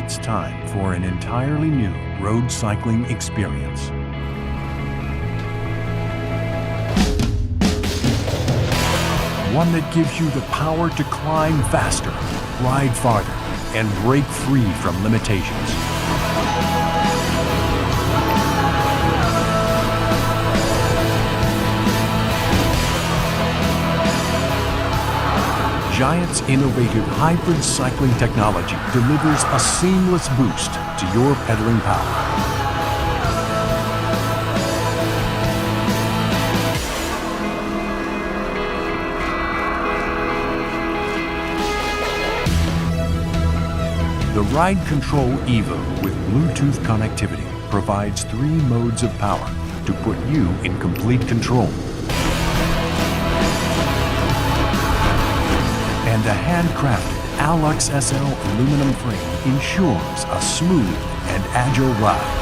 it's time for an entirely new road cycling experience. One that gives you the power to climb faster, ride farther, and break free from limitations. Giant's innovative hybrid cycling technology delivers a seamless boost to your pedaling power. The Ride Control Evo with Bluetooth connectivity provides 3 modes of power to put you in complete control. And the handcrafted Alux SL aluminum frame ensures a smooth and agile ride.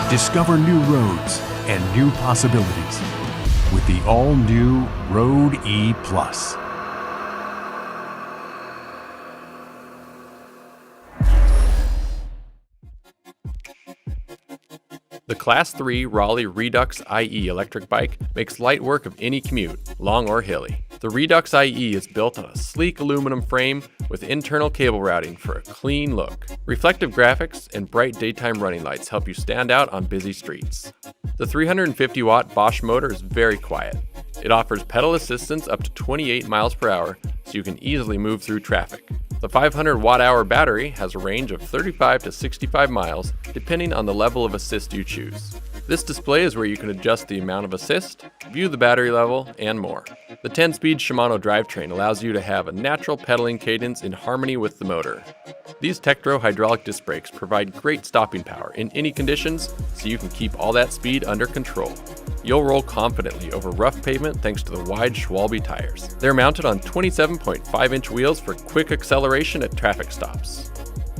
Discover new roads and new possibilities with the all-new Road E+. The Class 3 Raleigh Redux IE electric bike makes light work of any commute, long or hilly. The Redux IE is built on a sleek aluminum frame with internal cable routing for a clean look. Reflective graphics and bright daytime running lights help you stand out on busy streets. The 350-watt Bosch motor is very quiet. It offers pedal assistance up to 28 miles per hour, so you can easily move through traffic. The 500 watt-hour battery has a range of 35 to 65 miles, depending on the level of assist you choose. This display is where you can adjust the amount of assist, view the battery level, and more. The 10-speed Shimano drivetrain allows you to have a natural pedaling cadence in harmony with the motor. These Tektro hydraulic disc brakes provide great stopping power in any conditions, so you can keep all that speed under control. You'll roll confidently over rough pavement thanks to the wide Schwalbe tires. They're mounted on 27.5-inch wheels for quick acceleration at traffic stops.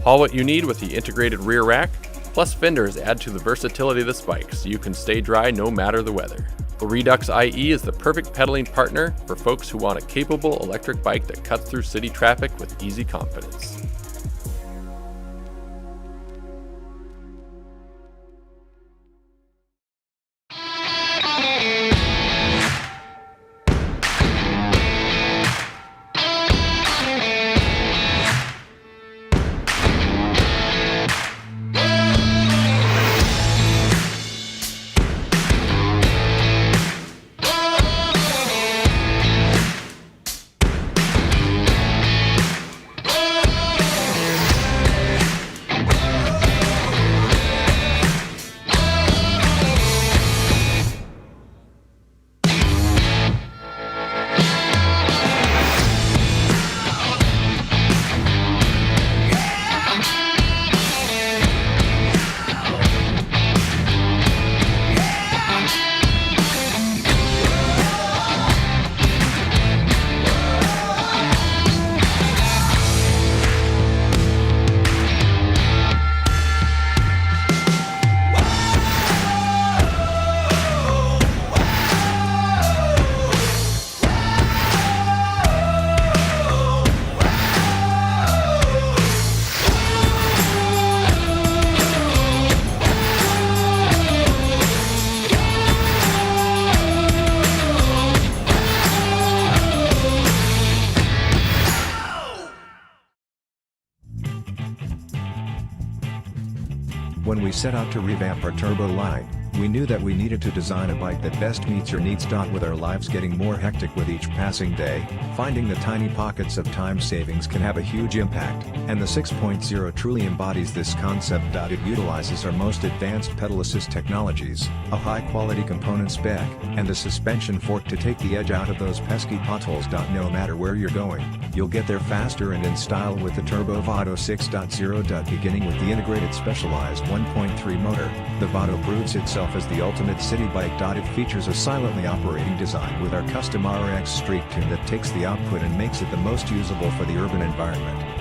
Haul what you need with the integrated rear rack, plus fenders add to the versatility of this bike so you can stay dry no matter the weather. The Redux IE is the perfect pedaling partner for folks who want a capable electric bike that cuts through city traffic with easy confidence. When we set out to revamp our turbo line, We knew that we needed to design a bike that best meets your needs. With our lives getting more hectic with each passing day, finding the tiny pockets of time savings can have a huge impact, and the 6.0 truly embodies this concept. It utilizes our most advanced pedal assist technologies, a high-quality component spec, and a suspension fork to take the edge out of those pesky potholes. No matter where you're going, you'll get there faster and in style with the Turbo Vado 6.0. Beginning with the integrated specialized 1.3 motor, the Vado proves itself as the ultimate city bike. It features a silently operating design with our custom RX street tune that takes the output and makes it the most usable for the urban environment.